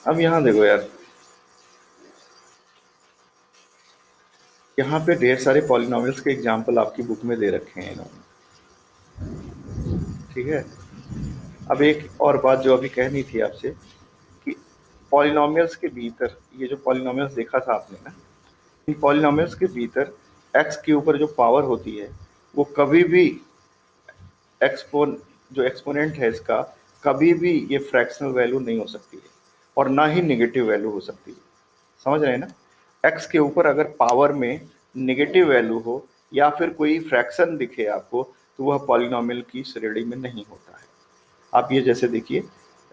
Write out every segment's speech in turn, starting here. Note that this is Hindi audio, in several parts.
अब यहाँ देखो यार, यहाँ पे ढेर सारे पॉलिनॉमियल्स के एग्जाम्पल आपकी बुक में दे रखे हैं इन्होंने, ठीक है। अब एक और बात जो अभी कहनी थी आपसे, कि पॉलिनॉमियल्स के भीतर, ये जो पॉलिनॉमियल्स देखा था आपने ना, इन पॉलिनॉमियल्स के भीतर एक्स के ऊपर जो पावर होती है वो कभी भी एक्सपोन जो एक्सपोनेंट है इसका, कभी भी ये फ्रैक्शनल वैल्यू नहीं हो सकती है और ना ही नेगेटिव वैल्यू हो सकती है। समझ रहे हैं ना? एक्स के ऊपर अगर पावर में नेगेटिव वैल्यू हो या फिर कोई फ्रैक्शन दिखे आपको, तो वह पॉलिनॉमियल की श्रेणी में नहीं होता है। आप ये जैसे देखिए,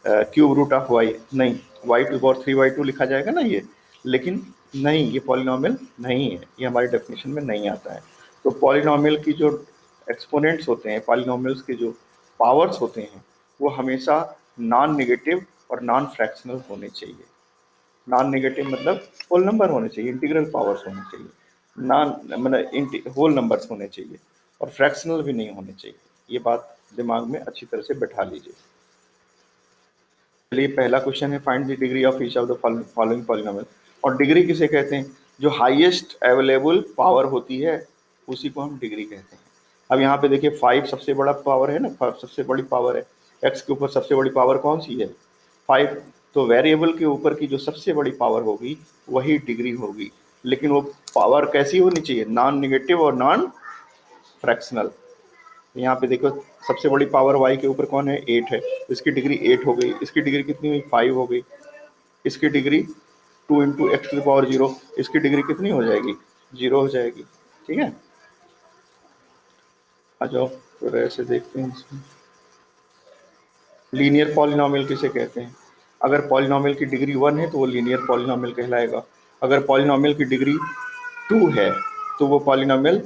क्यूब रूट ऑफ वाई, नहीं, वाई टू पावर 3/2 लिखा जाएगा ना ये, लेकिन नहीं, ये पॉलिनॉमियल नहीं है, ये हमारी डेफिनेशन में नहीं आता है। तो पॉलिनॉमियल की जो एक्सपोनेंट्स होते हैं, पॉलिनॉमियल्स के जो पावर्स होते हैं, वो हमेशा नॉन नेगेटिव और नॉन फ्रैक्शनल होने चाहिए। नॉन नेगेटिव मतलब होल नंबर होने चाहिए, इंटीग्रल पावर्स होने चाहिए, नॉन मतलब होल नंबर्स होने चाहिए, और फ्रैक्शनल भी नहीं होने चाहिए। ये बात दिमाग में अच्छी तरह से बैठा लीजिए। चलिए, पहला क्वेश्चन है, find the degree of each of the following polynomial. और डिग्री किसे कहते हैं? जो हाईएस्ट अवेलेबल पावर होती है उसी को हम डिग्री कहते हैं। अब यहाँ पे देखिए, 5 सबसे बड़ा पावर है ना, सबसे बड़ी पावर है। एक्स के ऊपर सबसे बड़ी पावर कौन सी है? 5। तो वेरिएबल के ऊपर की जो सबसे बड़ी पावर होगी वही डिग्री होगी, लेकिन वो पावर कैसी होनी चाहिए? नॉन निगेटिव और नॉन फ्रैक्शनल। यहाँ पे देखो, सबसे बड़ी पावर y के ऊपर कौन है? 8 है, इसकी डिग्री 8 हो गई। इसकी डिग्री कितनी हुई? 5 हो गई। इसकी degree 2 into X to the power 0, इसकी डिग्री कितनी हो जाएगी? 0 हो जाएगी। ठीक है, आ जाओ फिर ऐसे देखते हैं इसमें। लीनियर पॉलिनोमियल किसे कहते हैं? अगर पॉलिनोमियल की डिग्री 1 है तो वो लीनियर पॉलिनोमियल कहलाएगा। अगर पॉलिनोमियल की डिग्री 2 है तो वो पॉलिनोमियल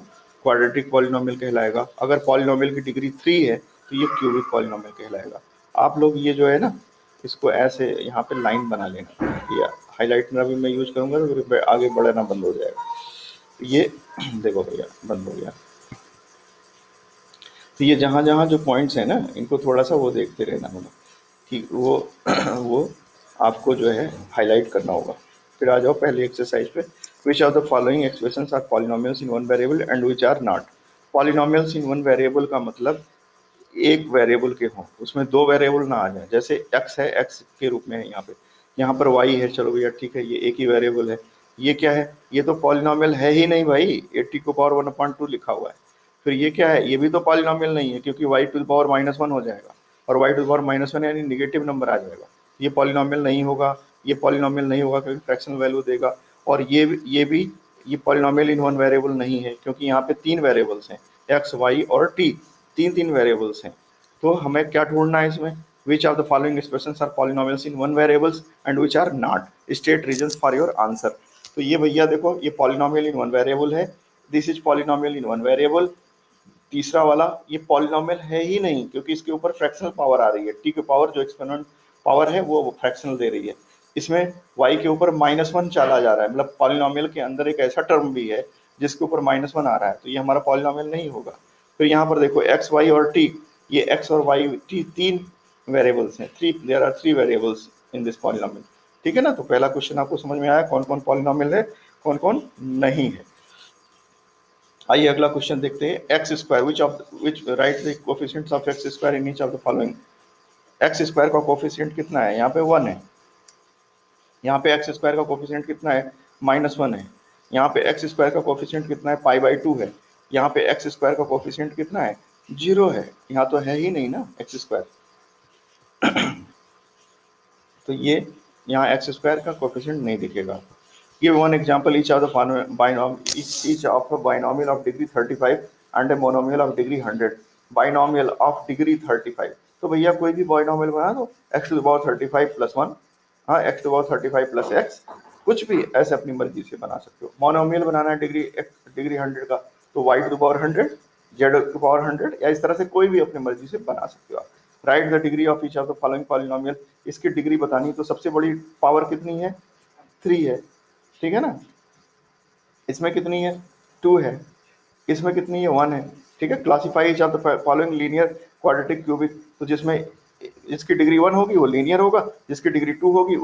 क्वाड्रेटिक पॉलिनोमियल कहलाएगा। अगर पॉलिनोमियल की डिग्री 3 है तो ये क्यूबिक पॉलिनोमियल कहलाएगा। आप लोग ये जो है ना, इसको ऐसे यहाँ पे लाइन बना लेना, या हाईलाइटनर अभी मैं यूज करूँगा तो फिर आगे बढ़ना बंद हो जाएगा। ये देखो भैया, बंद हो गया। तो ये जहाँ जहाँ जो पॉइंट्स हैं ना, इनको थोड़ा सा वो देखते रहना होगा कि वो वो आपको जो है हाईलाइट करना होगा। फिर आ जाओ पहले एक्सरसाइज पे। Which of the following expressions are polynomials in one variable and which are not? Polynomials in one variable का मतलब एक वेरिएबल के हों, उसमें दो वेरिएबल ना आ जाए। जैसे एक्स है, एक्स के रूप में है यहाँ पे, यहाँ पर वाई है, चलो भैया ठीक है, ये एक ही वेरिएबल है। ये क्या है? ये तो पॉलिनोमियल है ही नहीं भाई, 80 को पावर 1/2 लिखा हुआ है। फिर ये क्या है? ये भी तो पॉलिनोमियल नहीं है, क्योंकि वाई टू द पावर -1 हो जाएगा, और वाई टू द पावर -1 यानी निगेटिव नंबर आ जाएगा। ये पॉलिनोमियल नहीं होगा, ये पॉलिनोमियल नहीं होगा क्योंकि फ्रैक्शनल वैल्यू देगा। और ये भी ये पॉलिनोमियल इन वन वेरिएबल नहीं है, क्योंकि यहाँ पे 3 वेरिएबल्स हैं, एक्स वाई और टी, 3 वेरिएबल्स हैं। तो हमें क्या ढूंढना है इसमें? Which of the following expressions are polynomials in one variables and which are not? State reasons for your answer. तो ये भैया देखो, ये पॉलिनोमियल इन वन वेरिएबल है, this is polynomial in one variable. तीसरा वाला ये पॉलिनोमियल है ही नहीं, क्योंकि इसके ऊपर फ्रैक्शनल पावर आ रही है, टी की पावर जो एक्सपोनेंट पावर है वो फ्रैक्शनल दे रही है। इसमें y के ऊपर -1 चला जा रहा है, मतलब पॉलिनोमियल के अंदर एक ऐसा टर्म भी है जिसके ऊपर -1 आ रहा है, तो ये हमारा पॉलिनोमियल नहीं होगा। फिर यहाँ पर देखो, एक्स वाई और टी, ये एक्स और वाई टी 3 वेरिएबल्स हैं, there are 3 variables in this polynomial. ठीक है ना? तो पहला क्वेश्चन आपको समझ में आया कौन कौन पॉलिनोमियल है, कौन कौन नहीं है। आइए अगला क्वेश्चन देखते हैं। X square, which right the coefficients of x square in each of the following. X square का कोफिशिएंट कितना है? यहाँ पे 1 है। यहाँ पे एक्स स्क्वायर का कोफिशिएंट कितना है? -1 है। यहाँ पे एक्स स्क्वायर का कोफिशिएंट कितना है? π/2 है। यहाँ पे एक्स स्क्वायर का कोफिशिएंट कितना है? 0 है। यहाँ तो है ही नहीं ना एक्स स्क्वायर, तो ये यहाँ एक्स स्क्वायर का कोफिशिएंट नहीं दिखेगा। Give one example each of the each of a binomial of degree 35 and a monomial of degree 100. Binomial of degree 35, तो भैया कोई भी बाइनोमियल बना दो, x to the power 35 + 1, हाँ, x to the power 35 + x, कुछ भी ऐसे अपनी मर्जी से बना सकते हो। मोनोमियल बनाना है डिग्री 100 का, तो y to the power 100, z to the power 100, या इस तरह से कोई भी अपनी मर्जी से बना सकते हो आप। Right the degree of each of the following polynomial. इसकी डिग्री बतानी, तो सबसे बड़ी पावर कितनी है? 3 है, ठीक है ना? इसमें कितनी है? 2 है। इसमें कितनी है? 1 है। ठीक है। Classify each of the following linear quadratic cubic, तो जिसमें जिसकी डिग्री 1 होगी वो लीनियर होगा, जिसकी डिग्री 2 होगी